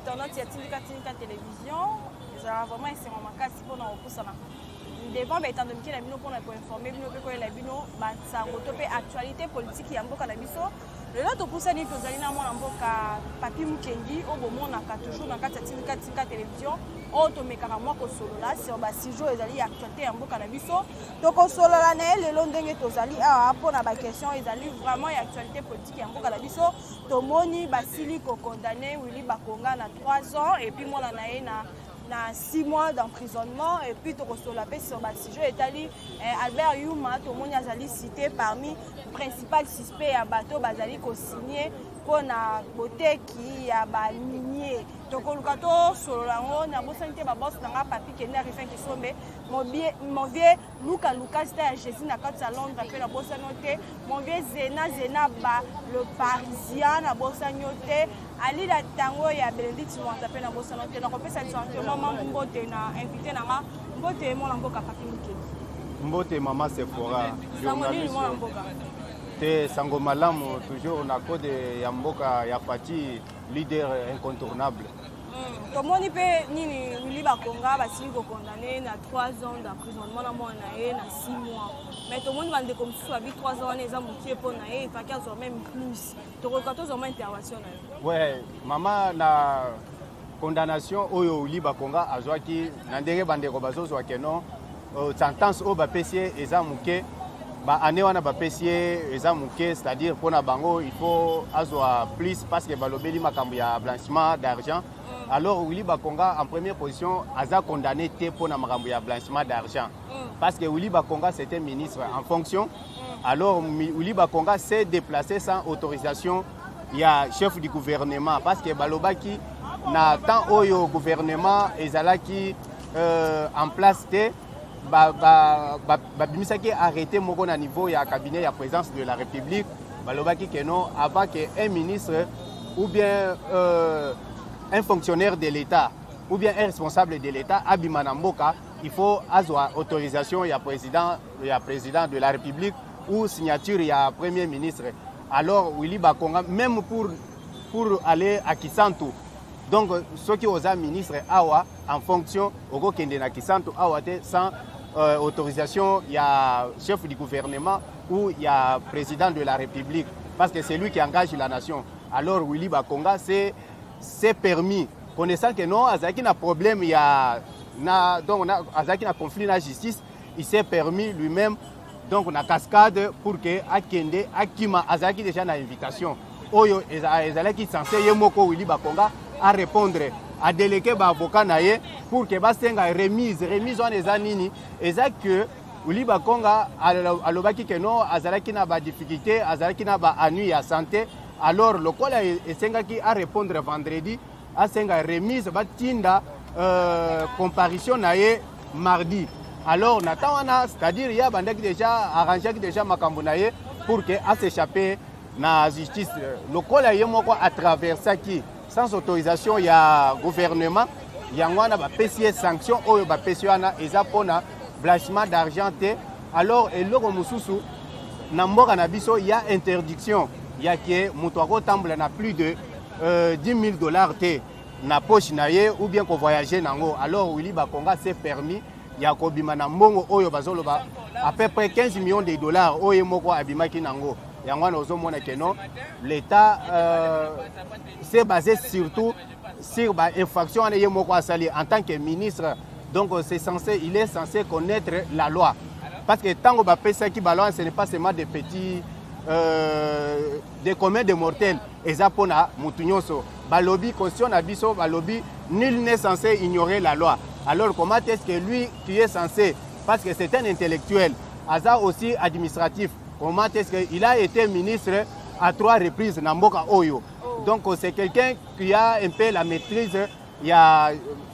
internet ya Tika télévision ça vraiment c'est un makasi pour na okusana devant étant de la bino pour informer bino pe ko la bino ba sango to pe actualité politique ya mboka na biso le lot okusa ni tozali na mwana mboka Papi Mukendi o bomona ka toujours na kati ya Tika télévision o to mekaka mwa ko solola sur ba sijo ezali actualité ya mboka na biso to ko solola na le long ndenge tozali a pona ba question ezali vraiment ya actualité politique ya mboka na biso to moni basili ko condamner Willy Bakonga na 3 ans et puis mwana na ye na 6 mois d'emprisonnement et puis tu reçois la paix sur le sujet Italie Albert Yuma tout le monde a cité parmi les principaux suspects à bateau bazali ko signé pour na beauté qui a ba minier donc on lukato solo lango na bosante ba boss na Papi Kendi arrivé qui sombe mon vieux Lucas c'était Jésus na kati salon d'après la bossa noté mon vieux Zena ba le Parisien na bossa noté Ali la tango ya Benedict Mwanta pe na bossa noté na kopesa sentiment mambo mbote na invité na ma mbote mo na mboka Papi Mukendi mbote mama Sephora journaliste te sango malamu toujours na code ya mboka ya Fati leader incontournable tomoni pe nini Willy Bakonga basili ko condamné na 3 ans d'emprisonnement na mwana ye na 6 mois mais tomoni bande comme ça bi 3 ans les amoutier pour na ye fa 15 même plus to ko 14 ans intervention na ouais mama na condamnation oyo Willy Bakonga azwaki na ndenge bande ko bazozo akeno sentence o ba pesier eza muke ba année wana ba pesier eza muke c'est-à-dire pour na bango il faut azwa plus parce que balobeli makambo ya blanchiment d'argent. Alors Willy Bakonga en première position a condamné pour na makambo ya blanchiment d'argent parce que Willy Bakonga c'était ministre en fonction. Alors Willy Bakonga s'est déplacé sans autorisation il y a chef du gouvernement parce que balobaki na temps oyo gouvernement ezalaki en place te bimisaki arrêté moko na niveau ya cabinet ya présidence de la République balobaki que non avant que un ministre ou bien un fonctionnaire de l'État ou bien un responsable de l'État abima na mboka il faut azwa autorisation ya président de la République ou signature ya premier ministre. Alors Willy Bakonga même pour aller à Kisantu donc ceux qui osent ministre awa en fonction au kende na Kisantu awa te sans autorisation il y a chef du gouvernement ou il y a président de la République parce que c'est lui qui engage la nation. Alors Willy Bakonga c'est permis connaissant que non azaki na problème il y a donc azaki na conflit na justice il s'est permis lui-même donc na cascade pour que akende akima azaki déjà na invitation oyo ezalaki censé yemoko Willy Bakonga à répondre à délégué ba avocat na ye pour que basenga remise wana eza nini eza que Willy Bakonga alobaki que non azalaki na ba difficulté azalaki na ba ennui ya santé. Alors le col esengaki à répondre vendredi à senga remise batinda comparution na ye mardi. Alors natawana c'est-à-dire il y a bandaki déjà arrangé déjà makambo na ye pour que à s'échapper na justice le col ye moko à traverser qui sans autorisation il y a gouvernement yangwana ba pesier sanction oyo ba pesiana eza pona blanchiment d'argent te. Alors eloko mususu na mboka na biso il y a interdiction il y a que mutuako tamble na plus de $10,000 te na poche na ye ou bien ko voyager nango. Alors Willy Bakonga s'est permis ya ko bima na mbongo oyo bazoloba à peu près $15 millions oyo moko abimaki nango. Yangwana ozomona que non l'État s'est basé surtout sur ba infraction ane moko asali en tant que ministre. Donc il est censé connaître la loi parce que tango ba pesa ki balon ce n'est pas seulement des petits des communs de mortels eza pona mutu nyonso balobi constitution na biso balobi nul n'est censé ignorer la loi. Alors comment est-ce que lui qui est censé parce que c'est un intellectuel aza aussi administratif comment est-ce qu'il a été ministre à 3 reprises na mboka oyo. Donc c'est quelqu'un qui a un peu la maîtrise il y a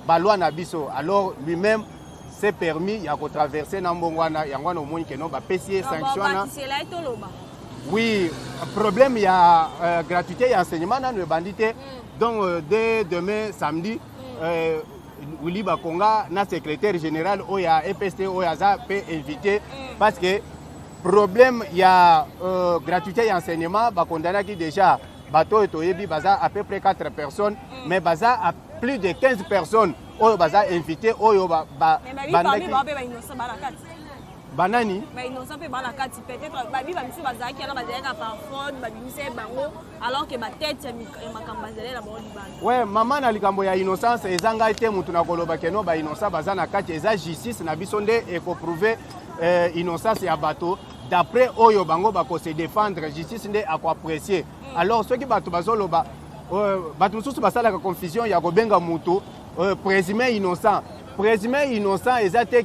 balwa na biso. Alors lui-même s'est permis il y a ko traverser na mbongwana yangwana omoni que non ba pesier sanction na oui problème il y a gratuité et enseignement dans le bandité. Donc dès demain samedi Willy Bakonga na secrétaire général oya EPST oya za peut inviter parce que problème il y a gratuité et enseignement ba condamné qui déjà bateau etoyebi baza à peu près 4 personnes mais baza à plus de 15 personnes oyo baza invité oyo bandaki banani innocent pe bana kati peut-être babi ba misu bazaki ala bazaka parfum ba bimise bango alors que ba tête ya makamba zele la bon libana ouais maman na likambo ya innocence ezanga ete mutu na koloba keno ba innocent baza na kati eza justice na biso nde eko prouver innocence ya bateau d'après oyo bango bako se défendre justice nde ako apprécier alors ceux qui bato bazoloba bato mususu basalaka confusion ya kobenga mutu présumé innocent. Présumé innocent,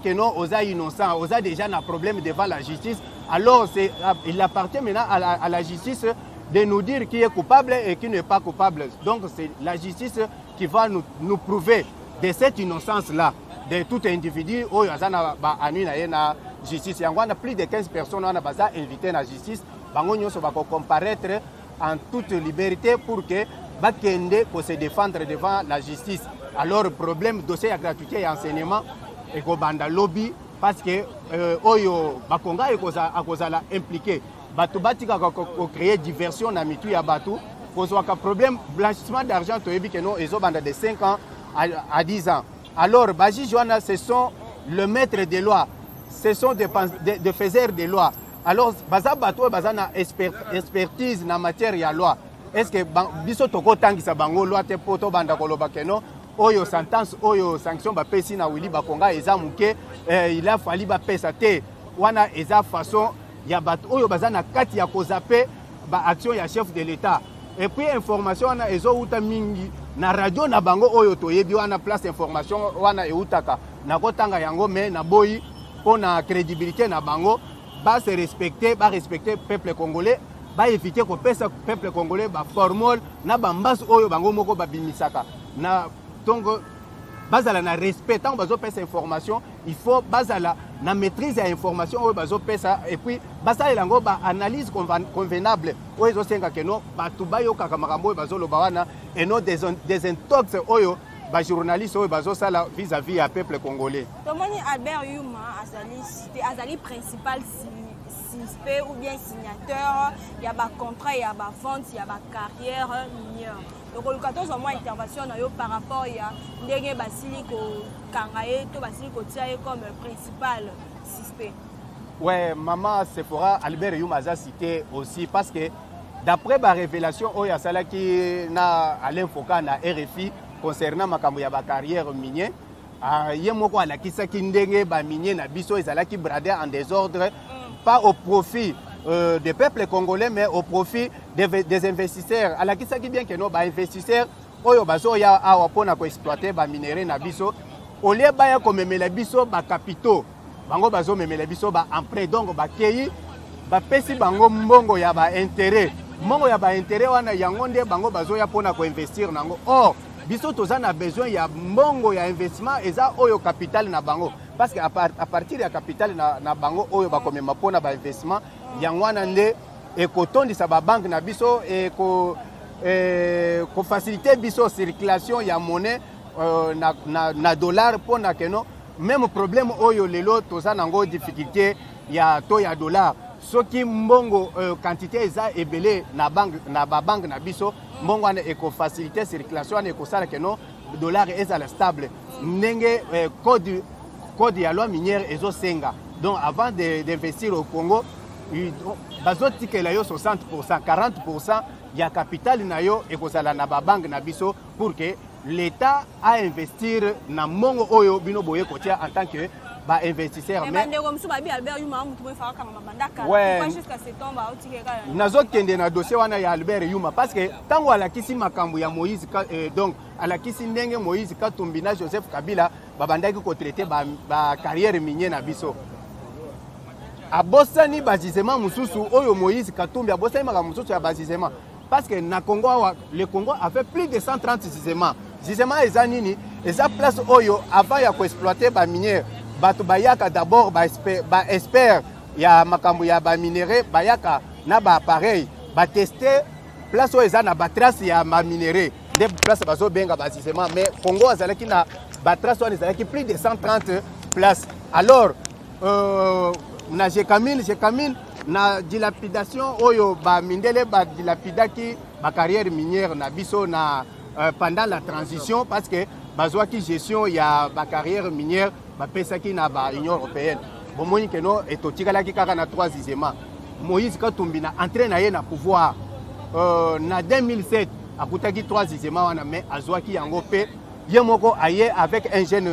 que non, osa innocent, osa déjà un problème devant la justice. Alors, il appartient maintenant à la justice de nous dire qui est coupable et qui n'est pas coupable. Donc, c'est la justice qui va nous prouver de cette innocence-là, de tout individu. Oh, il y a la justice. Il y a plus de 15 personnes qui ont invité à la justice. Ils vont comparaître en toute liberté pour que bakende pour se défendre devant la justice. Alors, le problème dossier de gratuité et enseignement est que lobby parce que Oyo Bakonga est impliqué. Batu batika ko créer diversion na mitu ya batu. Kozwa ka problème blanchissement d'argent to yebi que non ezo banda de 5 ans à 10 ans. Alors, Baji Joana, ce sont le maître des lois, ce sont des faiseurs de lois. Alors, baza bato baza na expertise na matière ya loi. Est-ce que biso toko tangisa bango loi te poto banda koloba keno oyo sentence oyo sanction ba pesi na Willy Bakonga eza muke il a fallu ba pesa te wana eza façon ya bato oyo baza na kati ya kozape ba action ya chef de l'état et puis information wana ezo uta mingi na radio na bango oyo toyebi wana place information wana eutaka na kotanga yango mais na boyi pona crédibilité na bango ba se respecter peuple congolais ba éviter ko pesa peuple congolais ba formol na bambas oyo bango moko babimisaka na donc bazala na respect tant bazo pesa information il faut bazala na maîtrise ya information oyo bazo pesa et puis basala lango ba analyse convenable oyo zo senga keno batu bayoka makambo oyo bazo loba wana et non des intox oyo ba journaliste oyo bazo sala vis-à-vis ya peuple congolais. Tomoni Albert Yuma azali principal suspect ou bien signateur, il y a un contrat, il y a une vente, il y a une carrière minière. Donc, le 14 mois intervention par rapport à Ndenge Basiliko Kangaye, to Basiliko Tiaye comme principal suspect. Ouais, maman Sephora, Albert Yumaza cité aussi parce que d'après ma révélation, il y a celle qui na Alain Foka na RFI concernant ma carrière minière. Il y a moko ala kisaki ndenge ba minier na biso ezala ki brader en désordre pas au profit des peuples congolais mais au profit des investisseurs ala kisaki bien que no ba investisseurs oyo bazo ya awa pona ko exploiter ba minerais na biso au lieu ba ya ko memela biso ba capitaux bango bazo memela biso ba emprunt donc ba kei ba pesi bango mbongo ya ba intérêt wana yango nde bango bazo ya pona ko investir nango or biso tozana a besoin ya mbongo ya investissement eza oyo capital na bango parce que à partir ya capital na bango oyo bakomema pona ba investissement yango wana nde ekotondisa ba banque na biso ko faciliter biso circulation ya monnaie na dollar pona keno même problème oyo lelo tozana ngo difficulté ya to ya dollar soki mbongo quantité eza ebele na banque na biso mbongo wana eko faciliter circulation wana eko sala keno dollar ezala stable ndenge code ya loi minière ezo senga donc avant d'investir au Congo bazotikela yo 60% 40% ya capital na yo ekozala na banque na biso pour que l'État a investir na mbongo oyo bino boye kotia en tant que ba investisseur mais nazo kende na dossier wana ya Albert Yuma parce que tango alakisi makambo ya Moïse donc alakisi ndenge Moïse Katumbi na Joseph Kabila babandaki ko traiter ba carrière minière na biso abosani bazisema mususu oyo Moïse Katumbi abosani makambo mususu ya bazisema parce que na Congo le Congo a fait plus de 130 gisements eza nini eza place oyo avant ya ko exploiter ba minière bato bayaka d'abord ba expert ya makambo ya ba minerai bayaka na ba appareil ba tester place oyo eza na ba trace ya ma minerai de place bazo benga ba gisement mais Congo azalaki na ba trace wana ezalaki plus de 130 places alors na Jekamine na dilapidation oyo ba mindele ba dilapidaki ma carrière minière na biso na pendant la transition parce que bazwa ki gestion ya ma carrière minière ba pesa ki na ba Union européenne bomoni que non et totikala ki kaka na 3e Moïse Katumbi na entré na ye na pouvoir na 2007 akutaki 3e wana mais azwaki yango pe ye moko aye avec un jeune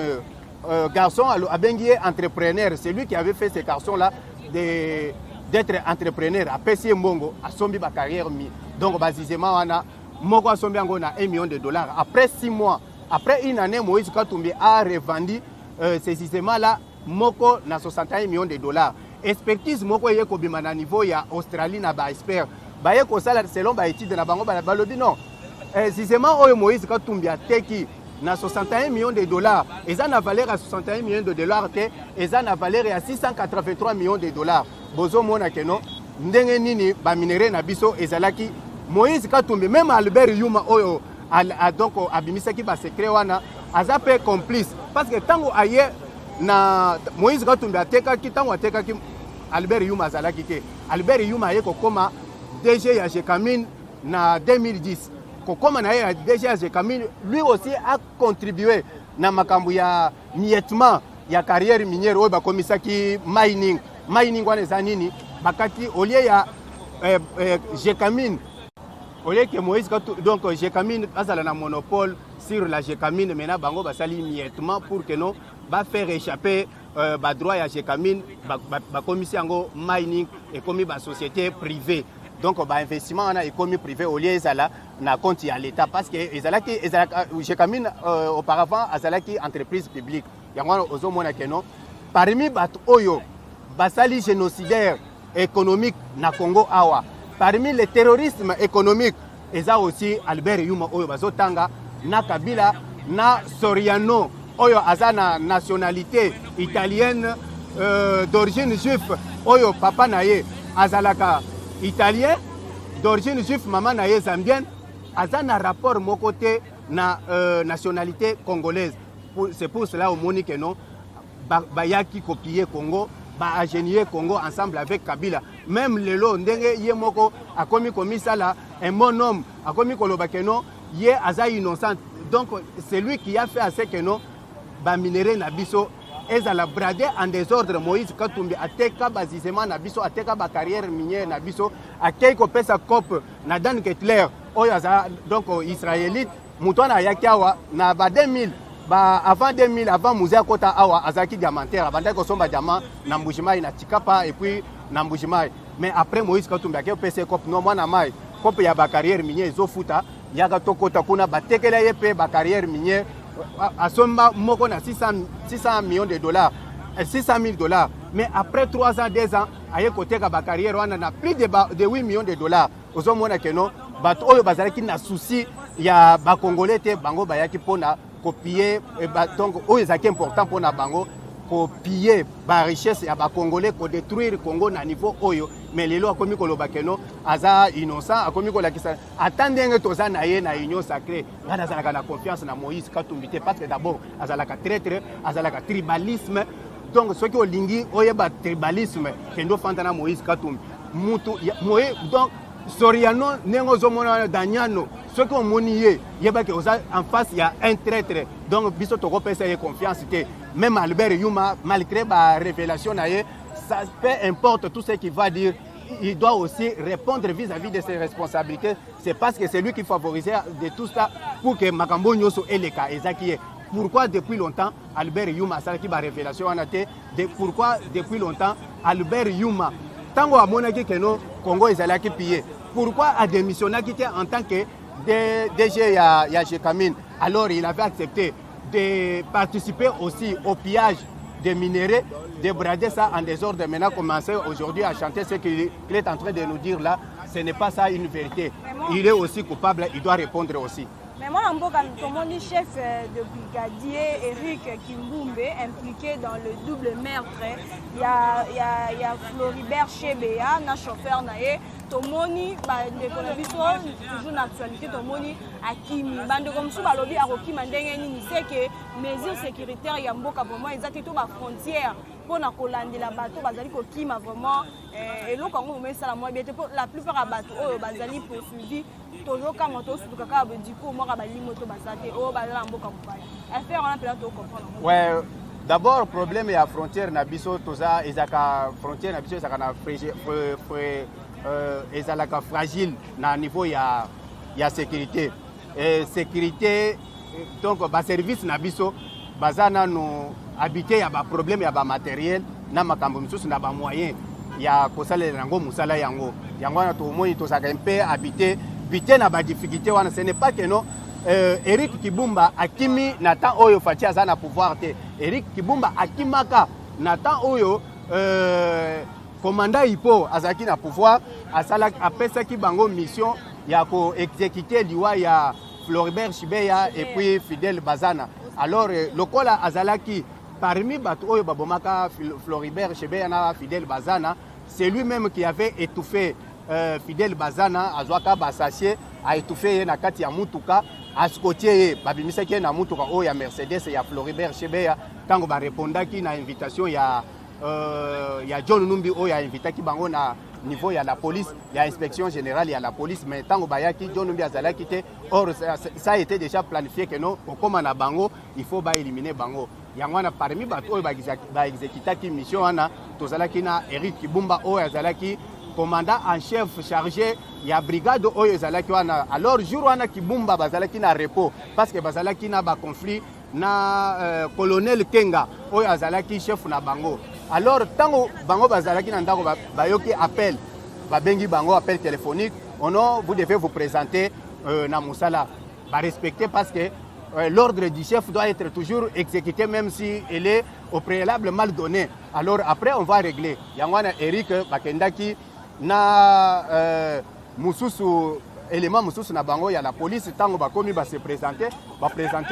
garçon abengi entrepreneur, c'est lui qui avait fait ces garçons là d'être entrepreneur apesi mbongo asombi ba carrière donc bazizema wana moko asombi yango na $1 million. Après 6 mois, après une année, Moïse Katumbi a revendu ces systèmes là moko na $61 millions. Expertise moko ye ko bima na niveau ya Australie na ba expert ba ye ko sala selon ba étude na bango ba lobi non système oyo Moïse Katumbi ateki na $61 millions et ça na valeur à $61 millions et ça na valeur à $683 millions. Bozo mona que non ndenge nini ba minéré na biso ezalaki Moïse Katumbi même Albert Yuma oyo donc abimisaki ba secret wana azape complice parce que tango aye na Moïse Katumbi atekaki tango atekaki Albert Yuma azalaki ke Albert Yuma aye kokoma DG ya Gécamine na 2010 kokoma na ye DG ya Gécamine lui aussi a contribué na makambo ya miettement ya carrière minière oyo bakomisaki mining wana eza nini bakati au lieu ya Gécamine au lieu que Moïse Katumbi donc Gécamine azala na monopole sur la Gécamine maintenant bango basali miettement pour que non va faire échapper ba droit ya Gécamine ba commission yango mining et comme ba société privée donc ba investissement na économie privée au lieu ezala na compte ya l'état parce que ezalaki Gécamine auparavant azalaki entreprise publique yango ozomona que non parmi bat oyo basali génocidaire économique na Congo awa parmi les terrorisme économique eza aussi Albert Yuma oyo bazotanga na Kabila na Soriano oyo azana nationalité italienne d'origine juive oyo papa naye azalaka italien d'origine juive maman naye zambienne azana rapport mokote na nationalité congolaise c'est pour cela au moni que non bayaki copier Congo ba ingénieur Congo ensemble avec Kabila même lelo ndenge ye moko akomi komisala un bon homme akomi koloba que non ye aza innocent donc c'est lui qui a fait assez que non ba minéré na biso ezala bradé en désordre Moïse Katumbi ateka bazisema na biso ateka ba carrière minière na biso akei ko pesa cop na Dan Kettler oyo aza donc israélite mutwana yakiawa na ba 2000 avant 2000 avant Moussa Kota awa azaki diamantaire abanda ko somba diamant na Mbujimai na Tikapa et puis na Mbujimai mais après Moïse Katumbi akei pesa cop no mwana mai cop ya ba carrière minière ezofuta yaka tokota kuna batekela ye pe ba carrière minière asomba moko na $600 millions, $600 000 mais après 3 ans 2 ans aye koteka ba carrière wana na plus de $8 millions. Ozomona que non bato oyo bazalaki na souci ya ba congolais te bango bayaki pona copier donc oyo ezaki important pona bango copier ba richesse ya ba congolais ko détruire Congo na niveau oyo mais lelo akomi koloba keno aza innocent akomi kolakisa attendenge toza na ye na union sacrée ngana azalaka na confiance na Moïse Katumbi te parce que d'abord azalaka traître azalaka tribalisme donc ce qui olingi oyeba tribalisme kendo fanta na Moïse Katumbi mutu Moïse donc Soriano nengo zomona Danyano ce qui omoni ye yeba ke oza en face il y a un traître donc biso toko pesa ye confiance te même Albert Yuma malgré ba révélation na ye ça peu importe tout ce qu'il va dire il doit aussi répondre vis-à-vis de ses responsabilités c'est parce que c'est lui qui favorisait de tout ça pour que makambo nyoso eleka ezaki pourquoi depuis longtemps Albert Yuma ça qui ba révélation en été pourquoi depuis longtemps Albert Yuma tango amonaki que non Congo ezalaki pillé pourquoi a démissionné en tant que DG ya Gécamine alors il avait accepté de participer aussi au pillage des minéraux, de brader ça en désordre. Maintenant, commencer aujourd'hui à chanter ce qu'il est en train de nous dire là, ce n'est pas ça une vérité. Il est aussi coupable, il doit répondre aussi. Mais moi, comme on dit, chef de brigadier Eric Kimbumbe, impliqué dans le double meurtre, il y a Floribert Chebea, notre chauffeur naé, Tomoni, toujours l'actualité, Tomoni, Akimi, bande comme ça, balobi Aroki Mandengeni, c'est que mesures sécuritaires, il y a beaucoup pour moi, ils ont tout ma frontière. na kolandela bato bazali kokima vraiment eloko yango momesala mwa bien te mpo la plupart ya bato oyo bazali poursuivi tozokanga tosutuka kaka bodiko mwaka balimo to baza te oyo bazala mboka mopaya affaire wana mpena tocomprendre ouais d'abord problème ya frontière na biso toza ezaka frontière na biso ezaka na ezalaka fragile na niveau ya sécurité et sécurité donc ba service na biso baza nano habité ya ba problème ya ba matériel na makambo misusu na ba moyen ya kosalela yango musala yango wana tomoni tozaka mpe habité bité na ba difficulté wana ce n'est pas que non Eric Kibumba akimi na temps oyo fati aza na pouvoir te Eric Kibumba akimaka na temps oyo commandant Ipo azaki na pouvoir asala apesaki bango mission ya ko exécuter liwa ya Floribert Chebeya et puis Fidel Bazana alors lokola azalaki parmi bato oyo babomaka Floribert Chebeya na Fidel Bazana c'est lui-même qui avait étouffé Fidel Bazana azwaka basasie a étouffé na kati ya mutuka askotie babimisaki na mutuka oyo ya Mercedes ya Floribert Chebeya tango ba répondaki na invitation ya John Numbi oyo a invitaki bango na niveau ya la police ya inspection générale ya la police mais tango bayaki John Numbi azalaki te or ça a été déjà planifié que non okoma na bango il faut ba éliminer bango yango wana parmi bato oyo ba exécutaki mission wana tozalaki na Eric Kibumba oyo azalaki commandant en chef chargé ya brigade oyo ezalaki wana alors jour wana Kibumba bazalaki na repos parce que bazalaki na ba conflit na colonel Kenga oyo azalaki chef na bango alors tango bango bazalaki na ndako bayoki appel babengi bango appel téléphonique ono vous devez vous présenter na musala ba respecter parce que l'ordre du chef doit être toujours exécuté même si il est au préalable mal donné alors après on va régler yango wana Eric bakendaki na mususu élément mususu na bango ya la police tango bakomi ba se présenter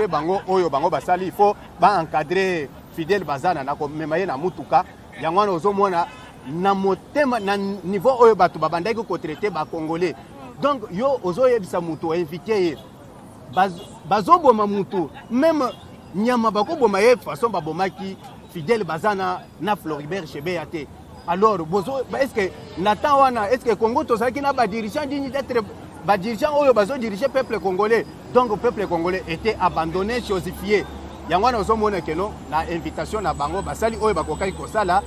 bango oyo bango basali il faut ba encadrer Fidel Bazana na ko memaye na mutuka yango wana ozomona na motema na niveau oyo bato babandaki ko traiter ba congolais donc yo ozoyebisa mutu invité bazoboma mutu même nyama bakoboma ye façon babomaki Fidel Bazana na Floribert Chebeya te alors est-ce que Nathan wana est-ce que Congo tozaki na ba dirigeant digne d'être ba dirigeant oyo bazo diriger peuple congolais donc le peuple congolais était abandonné chosifié yango wana ozomona que non na invitation na bango basali oyo bakokaki kosala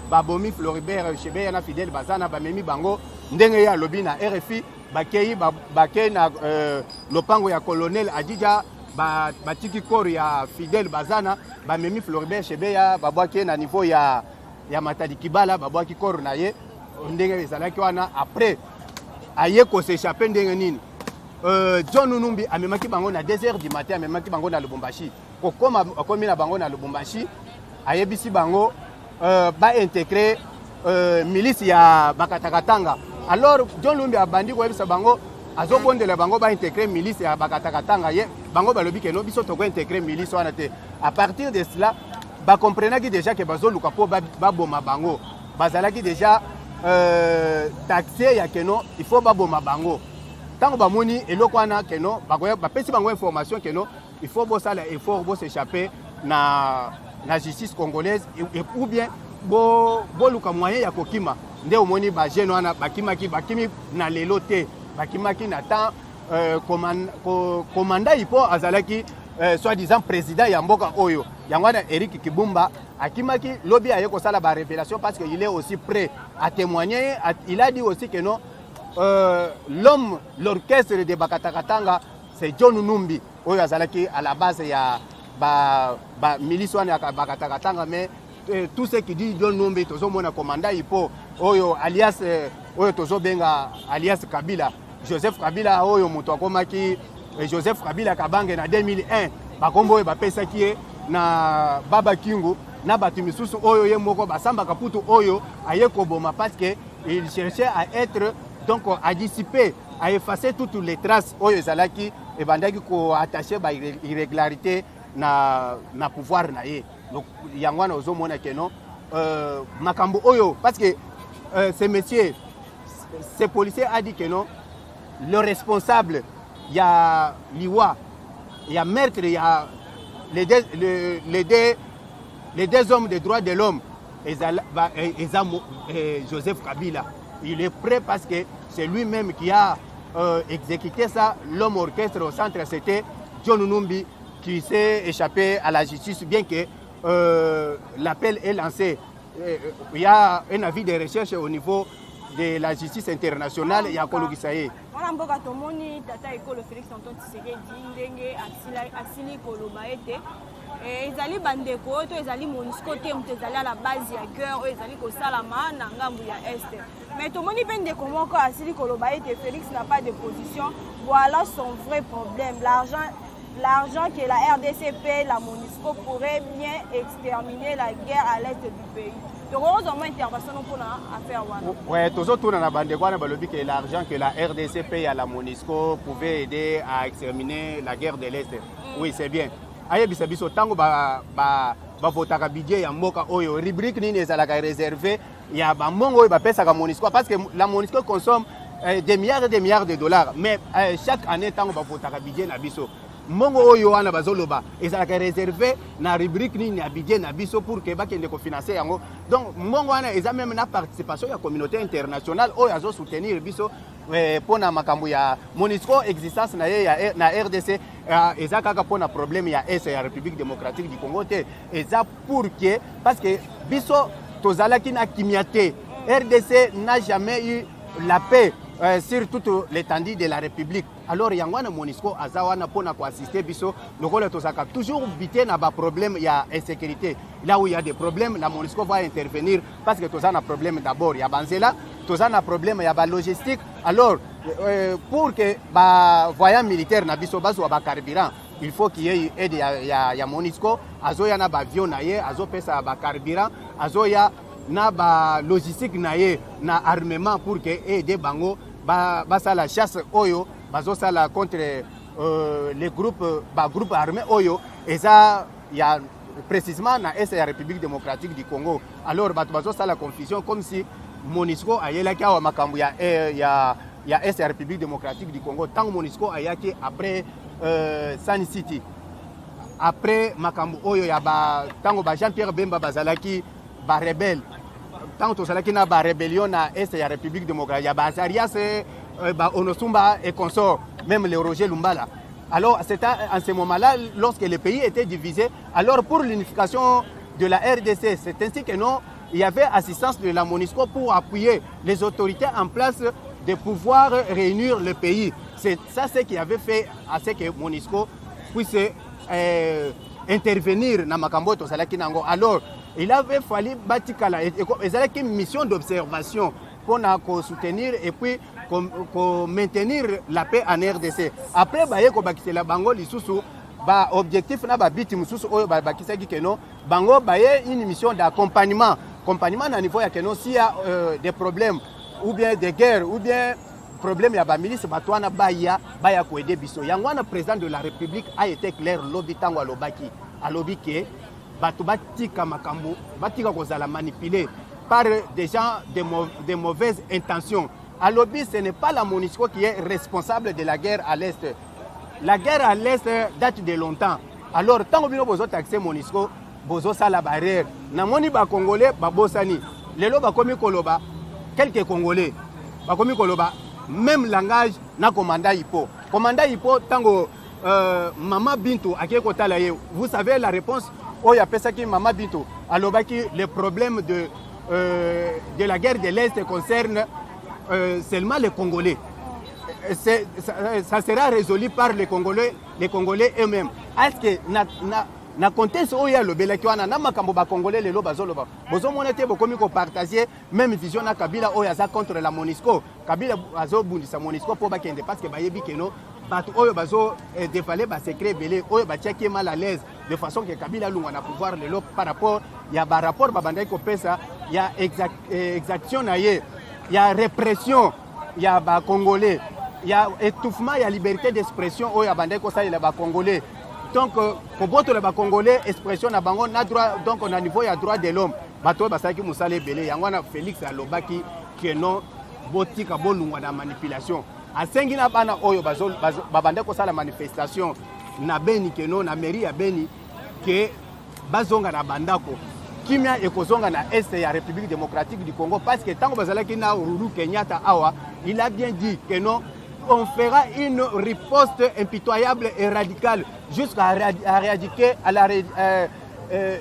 babomi Floribert Chebeya na Fidel Bazana bamemi bango ndenge ya lobi na RFI bakei bakei na lopango ya colonel Adija batiki kor ya Fidel Bazana bamemi Floribert Chebeya babwaki na niveau ya Matadi Kibala babwaki kor na ye ndenge ezalaki wana après aye ko s'échapper ndenge nini John Numbi amemaki bango na 2h du matin amemaki bango na Lubumbashi kokoma akomi na bango na Lubumbashi ayebisi bango ba intégrer milice ya Bakatakatanga alors John Numbi abandi ko yebisa bango azobondela bango ba intégrer milice ya Bakatakatanga ye bango balobi ke no biso to ko intégrer milice wana te à partir de cela ba comprenaki déjà que bazoluka po baboma bango bazalaki déjà taxé ya que non il faut baboma bango tango bamoni eloko wana que non bapesi bango information que non il faut bosala effort bo s'échapper na justice congolaise ou bien boluka moyen ya kokima nde omoni ba jeune wana bakimi na lelo te bakimaki na temps commandant Ipo azalaki soi-disant président ya mboka oyo yango wana Eric Kibumba akimaki lobby aye kosala ba révélation parce que il est aussi prêt à témoigner il a dit aussi que non l'homme l'orchestre de Bakatakatanga c'est John Numbi oyo azalaki à la base ya ba milice wana ya Bakatakatanga mais tout ce qui dit John Numbi tozomona commandant Ipo oyo alias oyo tozobenga alias Kabila Joseph Kabila oyo moto akomaki Joseph Kabila Kabange na 2001 bakombo oyo bapesaki na Baba Kingu na batu misusu oyo ye moko basamba kaputu oyo aye koboma parce que il cherchait à être donc à dissiper à effacer toutes les traces oyo ezalaki et bandaki ko attacher ba irrégularité na pouvoir na ye donc yangwana ozomona que non makambo oyo parce que ce monsieur ce policier a dit que non le responsable il y a Liwa, il y a meurtre, il y a les deux hommes des droits de l'homme, Joseph Kabila. Il est prêt parce que c'est lui-même qui a exécuté ça. L'homme orchestre au centre, c'était John Numbi qui s'est échappé à la justice, bien que l'appel est lancé. Il y a un avis de recherche au niveau de la justice internationale. Il y a Kologisaye. On a beaucoup de tata école Félix Antoine Tshisekedi ndenge asili koloba ete ezali bandeko to ezali MONUSCO te mutu ezali à la base ya cœur oyo ezali kosalama na ngambu ya este. Mais tomoni pe ndeko moko asili koloba ete Félix n'a pas de position. Voilà son vrai problème. L'argent que la RDC paie, la MONUSCO pourrait bien exterminer la guerre à l'est du pays. Donc, heureusement, intervention pour affaire. Oui, toujours tout dans la bande de Guana, que l'argent que la RDC paye à la MONUSCO pouvait aider à exterminer la guerre de l'Est. Oui, c'est bien. Aïe, bisabiso, tango ba votaka budget ya mboka oyo rubrique ni ezalaka réservé ya ba mongo ba pesa ka MONUSCO parce que la MONUSCO consomme des milliards et des milliards de dollars, mais chaque année tango ba votaka budget na biso mongo oyo wana bazoloba ezalaka réservé na rubrique ni na budget na biso pour que bakende ko financer yango. Donc mongo wana eza même na participation ya communauté internationale oyo azo soutenir biso pona makambo ya MONUSCO existence na ye na RDC eza kaka pona problème ya est ya République démocratique du Congo te eza pour que parce que biso tozalaki na kimiate RDC n'a jamais eu la paix sur toute l'étendue de la République. Alors, il y a un MONUSCO azawana pour assister biso. Le rôle est toujours bité na ba problème il y a insécurité. Là où il y a des problèmes, la MONUSCO va intervenir parce que tous a un problème d'abord. Il y a Banzela, tous a un problème, il y a la logistique. Alors, pour que ba voyant militaire na biso bazo ba carburant, il faut qu'il y ait aide ya MONUSCO. Azo ya na ba avion na ye, azo pesa ba carburant, azo ya na ba logistique na ye na armement pour que aider bango ba ça la chasse oyo bazo sala contre les groupes armés oyo et ça il y a précisément na est la République démocratique du Congo. Alors bazo sala confusion comme si MONUSCO ayela ka makambo ya est la République démocratique du Congo tant MONUSCO ayaki après San City après makambo oyo ya ba tango ba Jean-Pierre Bemba bazalaki ba rebelle tant to salaki na ba rébellion na est la République démocratique ya ba Zarias Onosumba et consort, même le Roger Lumbala. Alors, c'était en ce moment-là, lorsque le pays était divisé, alors pour l'unification de la RDC, c'est ainsi que non, il y avait assistance de la MONUSCO pour appuyer les autorités en place de pouvoir réunir le pays. C'est ça ce qui avait fait à ce que MONUSCO puisse intervenir dans Makambo Tosalaki Nango. Alors, il avait fallu bâtir une mission d'observation pour nous soutenir et puis maintenir la paix en RDC. Après, la bango lisusu ba objectif na ba biti mususu oyo ba bakisaki keno bango baye une mission d'accompagnement na niveau ya keno s'il y a des problèmes ou bien des guerres ou bien problème ya ba milice batwana baya ko aider biso. Yangwana président de la République a été clair lobi tango alobaki alobi ke batu batika makambo batika kozala manipulé par des gens de mauvaises intentions. À l'objet, ce n'est pas la MONUSCO qui est responsable de la guerre à l'Est. La guerre à l'Est date de longtemps. Alors, tant que vous avez accès à MONUSCO, vous avez la barrière. Namoni ba Congolais, ba Bosani. Lelo ba komi koloba, quelques Congolais. Ba komi koloba, même langage na commandant Hippo. Commandant Hippo, tango Mama Bintou, vous savez la réponse. Oh, il y a ça qui Mama Bintou. Alors, les problèmes de la guerre de l'Est concernent seulement les Congolais. Ça sera résolu par les Congolais eux-mêmes. Est-ce que na contexte où il y a le Belakiwana, na makambo ba Congolais les loba zoloba. Bozo monete bokomi ko partager même vision na Kabila oyo za contre la MONUSCO. Kabila azo bundisa MONUSCO pour ba kende parce que ba yebi keno batu oyo bazo dévaler ba secret belé oyo ba tchaki mal à l'aise de façon que Kabila lunga na pouvoir le lok par rapport il y a ba rapport ba bandai ko pesa il y a exaction na ye. Il y a répression, il y a les Congolais, il y a étouffement, il y a liberté d'expression, il y a les Congolais. Donc, pour les Congolais, expression na bango na droit, donc on a niveau il y a droit de l'homme. Bato basaki musale belé, yangwana Félix Alobaki que non botika bolungwa na manipulation. A sengi na bana oyo babande ko sala manifestation na Beni que non na mairie ya Beni que bazonga na bandako. kimia ekozonga na est ya République démocratique du Congo parce que tango bazalaki na Uhuru Kenyatta awa, il a bien dit que non, on fera une riposte impitoyable et radicale jusqu'à éradiquer à la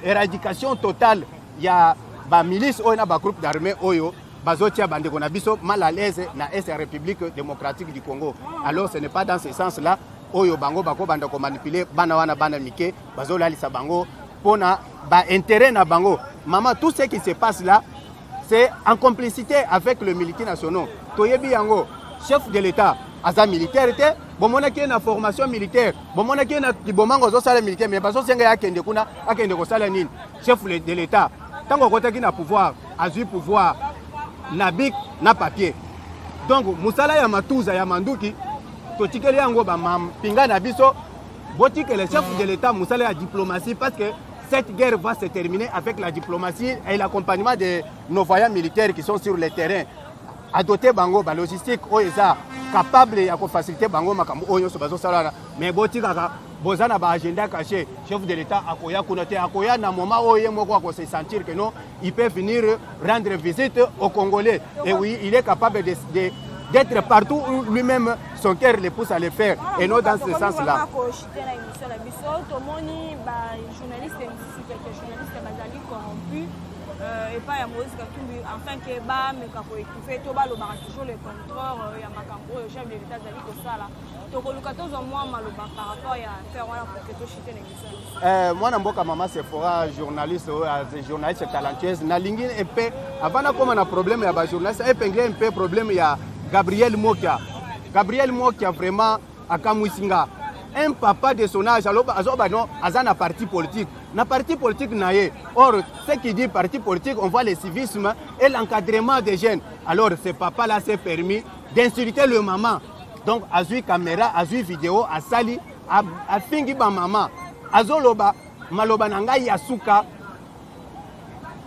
éradication totale. Il y a ba milice ou ba groupe d'armée oyo bazotia bandeko na biso mal à l'aise na est ya République démocratique du Congo. Alors ce n'est pas dans ce sens-là oyo bango bako bandako manipuler bana wana bana mike bazolalisa bango pona ba intérêt na bango. Maman, tout ce qui se passe là, c'est en complicité avec le militaire national. Toyebi yango, chef de l'État, aza militaire était, bomona ki na formation militaire, bomona ki na kibomango zo sala militaire, mais bazo senga ya kende kuna, akende ko sala nini. Chef de l'État, tango kota ki na pouvoir, azu pouvoir na bic na papier. Donc musala ya matuza ya manduki, totikeli yango ba pinga na biso, boti que le chef de l'État musala ya diplomatie parce que cette guerre va se terminer avec la diplomatie et l'accompagnement de nos voyants militaires qui sont sur le terrain. Adopter bango ba logistique oeza capable ya ko faciliter bango makambo oyo so bazo sala mais boti kaka bozana ba agenda caché chef de l'État akoya kunote akoya na moment oyo moko ko se sentir que non il peut venir rendre visite aux Congolais et oui il est capable d'être partout où lui-même son cœur le pousse à le faire et non dans ce sens-là. Et pas à Moïse Katumbi, enfin que ba mais kako étouffé to ba lo ba toujours le contrôleur ya makambo chef de l'État zali ko sala to ko lukato zo moi maloba par rapport ya faire wala pour que to chite l'émission moi na mboka mama Sephora journaliste talentueuse na lingi un peu avant na comme na problème ya ba journaliste épinglé un peu problème ya Gabriel Mokia vraiment akamwisinga un papa de son âge alors azoba non azana parti politique na parti politique naie. Or ce qui dit parti politique on voit le civisme et l'encadrement des jeunes. Alors ce papa là s'est permis d'insulter le maman, donc azui caméra azui vidéo a sali a fingi ba maman azoloba maloba nanga yasuka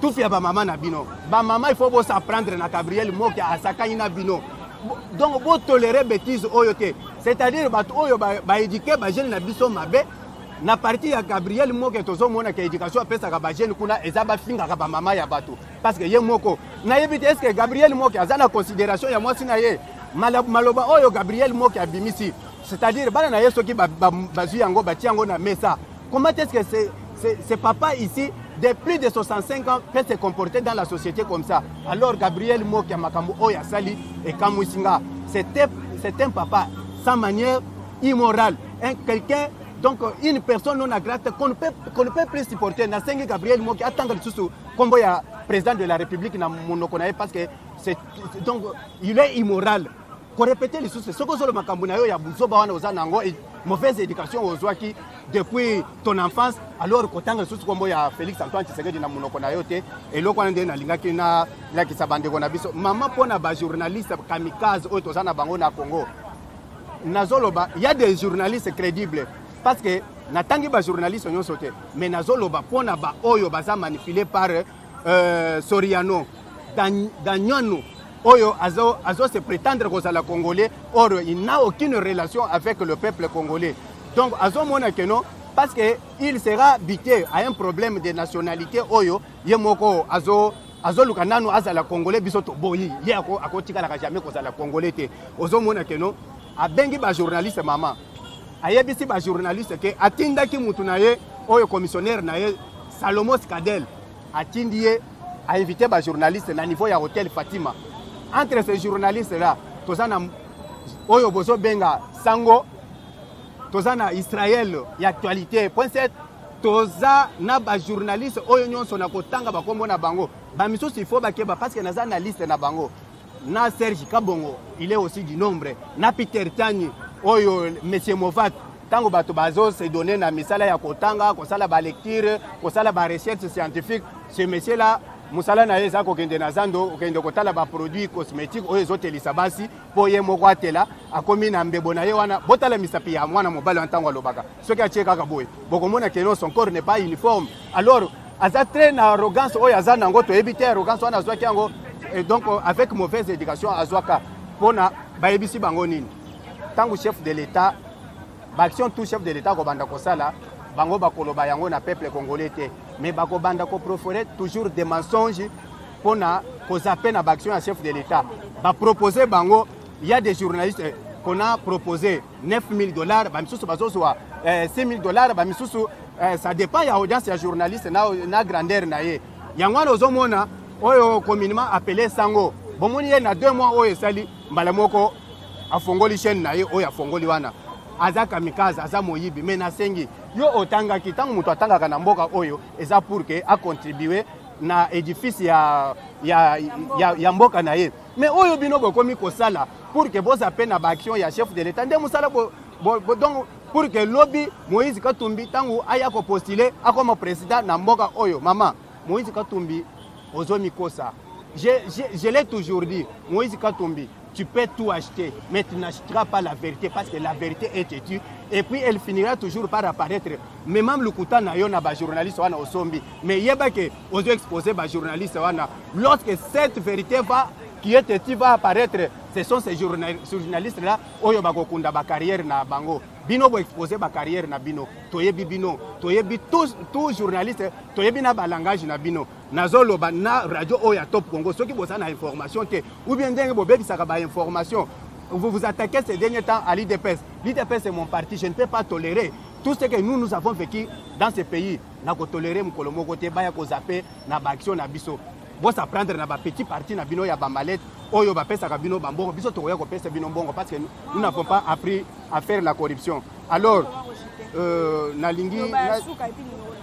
tout fait ba maman na bino ba maman il faut bo s'apprendre na Gabriel Mokia asaka ina bino. Donc vous tolérez bêtises oyote, c'est-à-dire ba éduquer ba jeune na biso mabe na parti ya Gabriel Mokia tozo mona ka éducation apesa ka ba jeune kuna ezaba finga ka ba mama ya bato parce que ye moko na yebite est-ce que Gabriel Mokia azana considération ya mwasi na ye maloba oyo Gabriel Mokia bimisi, c'est-à-dire bana na yeso ki bazu yango bati yango na mesa. Comment est-ce que c'est papa ici de plus de 65 ans peut se comporter dans la société comme ça? Alors Gabriel Mokia makambo oya sali et Kamwisinga, c'est un papa sans manière, immorale, quelqu'un, donc une personne non agréable qu'on ne peut plus supporter. Na sengi Gabriel Mokia attendre tout comme ya président de la République na monokonaye parce que donc il est immoral. Qu'on répète les sources, ce que sur le makambo na yo ya buzoba wana ozanango mauvaise éducation ozwaki depuis ton enfance. Alors kotanga source kombo ya Félix Antoine Tshisekedi na munoko na yote et loko ande na lingaki na la kisabande ko na biso mama pona ba journaliste kamikaze oyo tozana bango na Congo nazoloba il y a des journalistes crédibles parce que natangi ba journaliste nyonso te mais nazoloba pona ba oyo baza manipulé par Soriano Danyano oyo azo se prétendre que la Congolais, or il n'a aucune relation avec le peuple congolais. Donc azo mona que non parce que il sera buté à un problème de nationalité oyo yemoko azo lukanano azala Congolais bisoto boyi ye akotika la jamais ko la Congolais te ozo mona que non a bengi ba journaliste mama ayebisi ba journaliste que atindaki mutu na ye oyo commissionnaire na ye Salomos Kadel atindie a invité ba journaliste na niveau ya hôtel Fatima. Entre ces journalistes-là, tozana oyo bozo benga sango, tozana Israël y actualité. Point 7, toza na ba journaliste oyo nyonso na kotanga ba kombo na bango. Ba misusu il faut ba keba parce que naza na liste na bango. Na Serge Kabongo, il est aussi du nombre. Na Peter Tani, oyo Monsieur Movat, tango bato bazo se donner na misala ya kotanga, kosala ba lecture, kosala ba recherche scientifique. Ce monsieur là musala na yeza ko kende na zando okende kotala ba produits cosmétiques oyo ezotelisa basi po ye moko atela akomi na mbebo na ye wana botala misapi ya mwana mobali ntango alobaka soki acheka kaka boye bokomona que son corps n'est pas uniforme. Alors aza très na arrogance oyo aza nango to ebite arrogance wana azwaki yango et donc avec mauvaise éducation azwaka pona ba ebisi bango nini tango chef de l'État ba action tout chef de l'État ko banda kosala bango bakoloba yango na peuple congolais te mais bakobanda ko proférer toujours des mensonges pour na kozaper na action à chef de l'État. Ba proposer bango, il y a des journalistes qu'on a proposé $9,000, ba misusu bazozwa $6,000, ba misusu ça dépend ya audience ya journaliste na grandeur na ye. Yango ozomona oyo communément appelé sango. Bomoni ye na 2 mois oyo sali mbala moko afongoli chaîne na ye oyo afongoli wana. Aza kamikaze, aza moyibi, mais na sengi yo otanga kitango mutu atanga na mboka oyo eza pour que a contribuer na édifice ya mboka na ye. Mais oyo bino bokomi kosala pour que boza pe na action ya chef de l'État nde musala donc pour que lobby Moïse Katumbi tangu aya ko postuler akoma président na mboka oyo. Maman Moïse Katumbi ozomi kosa. Je l'ai toujours dit, Moïse Katumbi, tu peux tout acheter, mais tu n'achèteras pas la vérité parce que la vérité est têtue. Et puis elle finira toujours par apparaître. Mais même le kouta na yo na ba journaliste wana osombi. Mais yeba ke ozo exposer ba journaliste wana. Lorsque cette vérité qui est têtue va apparaître, ce sont ces journalistes là oyo bakokunda ba carrière na bango. Bino bo exposer ba carrière na bino. Toyebi bino, toyebi tous journalistes, toyebi na ba langage na bino. Nazoloba na radio oya Top Congo ceux qui bossent na information te ou bien ndenge bo bebisaka ba information. Vous vous attaquez ces derniers temps à l'IDPS. L'IDPS c'est mon parti, je ne peux pas tolérer tout ce que nous avons vécu dans ce pays. Na ko tolérer mukolo moko te baya ko zapper na ba action na biso. Bo ça prendre na ba petit parti na bino ya ba malette oyo ba pesa ka bino bambongo biso to ko pesa bino mbongo parce que nous n'avons pas appris à faire la corruption. Alors nalingi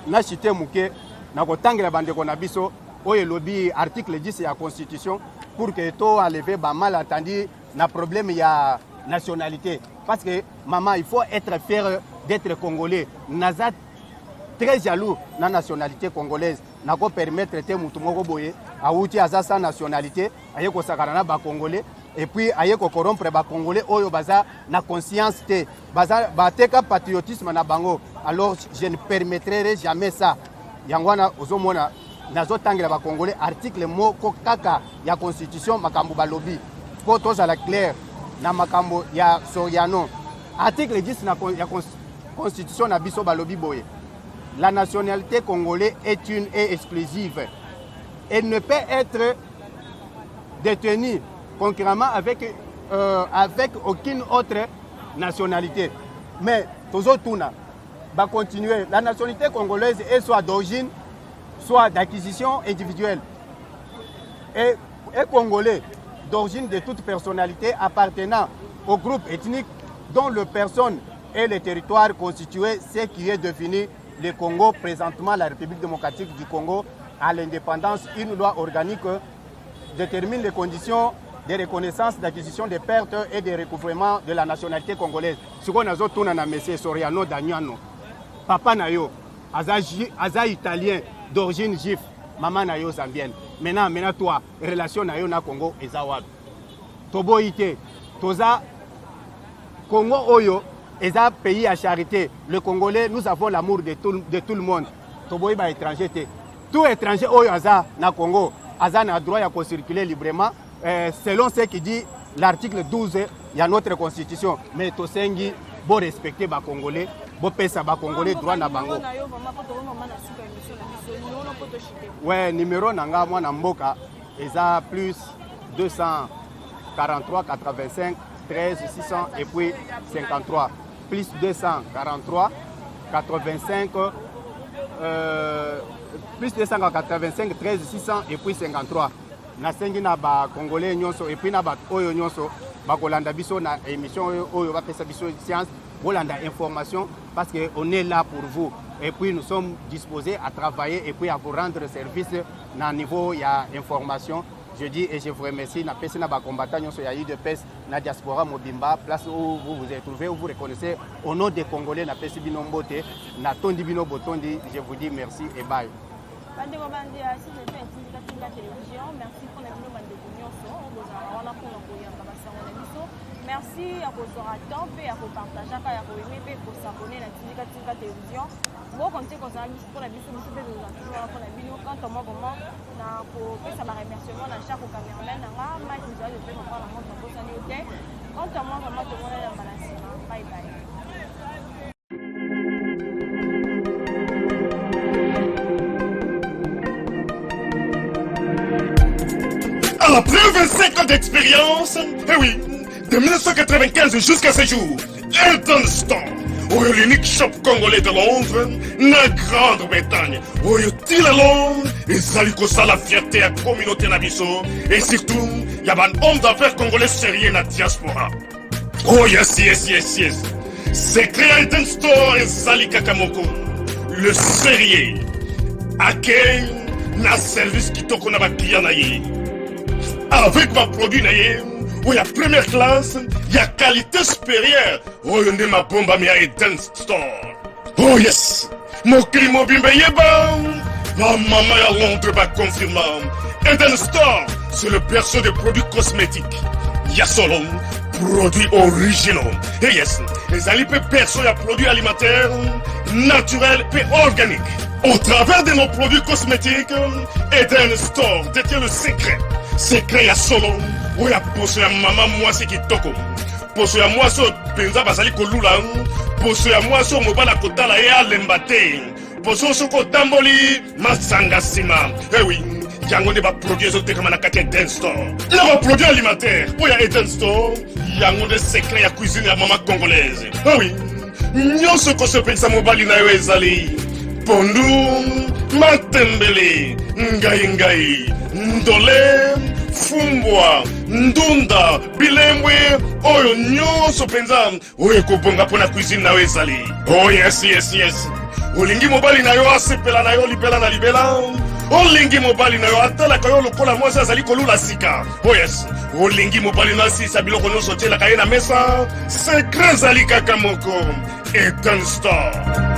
na chité muke na ko tangela bande ko na biso oyo lobby article 10 ya constitution pour que to enlever ba malentendu na problème ya nationalité parce que maman il faut être fier d'être congolais. Nazat très jaloux na nationalité congolaise na ko permettre te mutu moko boye awuti aza sa nationalité aye ko sakarana ba congolais et puis aye ko corrompre ba congolais oyo baza na conscience te baza bateka patriotisme na bango. Alors je ne permettrai jamais ça. Yangwana ozomona nazotangela ba congolais article moko kaka ya constitution makambo balobi po tozala clair na makambo ya Soriano. Article 10 na ya constitution na biso balobi boye. La nationalité congolaise est une et exclusive. Elle ne peut être détenue concurremment avec aucune autre nationalité. Mais Tozotuna va continuer. La nationalité congolaise est soit d'origine, soit d'acquisition individuelle. Et congolais d'origine de toute personnalité appartenant au groupe ethnique dont le personne et le territoire constitué ce qui est devenu le Congo, présentement la République démocratique du Congo, à l'indépendance. Une loi organique détermine les conditions de reconnaissance, d'acquisition des pertes et de recouvrement de la nationalité congolaise. Ce qu'on a dit, c'est M. Soriano Daniano. Papa Nayo, aza italien d'origine juive, maman Nayo zambienne. Maintenant toi, relation Nayo na Congo et Zawad. Tobo ite, toza Congo Oyo. Et un pays à charité. Le Congolais, nous avons l'amour de tout le monde. Tout étranger au na Congo, Aza a droit à circuler librement selon ce qui dit l'article 12 il y a notre constitution. Mais Tosengi, bon respecter les Congolais, bon pesa les Congolais droit na bango. Ouais, numéro nanga moi na mboka, eza plus 243 85 13 600 et puis 53. Plus 243, 85, plus 285, 13 600 et puis 53. Na sengi na ba Congolais nyonso et puis na ba oyo nyonso ba kolanda biso na émission oyo ba pesa biso science, bolanda information parce que on est là pour vous et puis nous sommes disposés à travailler et puis à vous rendre service na niveau ya information. Je dis et je vous remercie. Na pesi na ba combattant nyonso ya UDPS na diaspora mobimba place où vous vous êtes trouvé, où vous reconnaissez au nom des Congolais na pesi bino mbote na tondi bino botondi. Je vous dis merci et bye. Bande bande si je fais une télévision, merci pour la vidéo bande nyonso, on a pour koyamba basango na biso. Merci à vos orateurs et à vos partageurs et à vos aimés pour s'abonner à la télévision. Bon, quand tu es pour la vidéo, nous pour la vidéo, quand on m'a vraiment, pour que ça m'a remerciement dans chaque caméraman, moi, je vais le faire pour la montre pour ça. Quand on m'a vraiment, tout le monde est en balance. Bye bye. Après 25 ans d'expérience, eh oui, de 1995 jusqu'à ce jour, Eden Store, l'unique shop congolais de Londres, la Grande-Bretagne, il est la fierté à la communauté nabiso, et surtout, il y a un homme d'affaires congolais sérieux dans la diaspora. Oh yes. C'est créé Eden Store et Zali Kakamoko, le sérieux, à quel na service qui toko na ba client na ye. Avec ma produit na ye, où il y a première classe, il y a qualité supérieure. Oh, il y a ma bombe à Eden Store. Oh yes, mon client bimbe yeba. Ma maman à Londres va confirmer. Eden Store, c'est le perso des produits cosmétiques. Il y a solo produits originaux. Et yes, les alipes perso, il y a produits alimentaires, naturels et organiques. Au travers de nos produits cosmétiques, Eden Store détient le secret. Secret ya solo, où ya poso ya maman moi c'est qui toko. Poso ya moi so benza basali kolula, poso ya moi so mobala kotala ya lembate. Poso so ko tamboli masanga sima. Eh oui, yango ne ba produit ezotekama na kati ya Eden Store. Na ba produit alimentaire, où ya Eden Store, yango de secret ya cuisine ya maman congolaise. Eh oui, nyonso ko so pensa mobali na yo ezali. Pondu, matembele, ngai, ndole, fumbwa, ndunda, bilembwe, oyo nyonso penza, oyo kobonga pona cuisine na ezali. Oh yes. Olingi mobali na yo asepela na yo libela na libela. Olingi mobali na yo atalaka yo lokola mwasi azali kolula sika. Oh yes. Olingi mobali na asisa biloko nyonso tielaka ye na mesa. Secret zali kaka moko. Eden Store.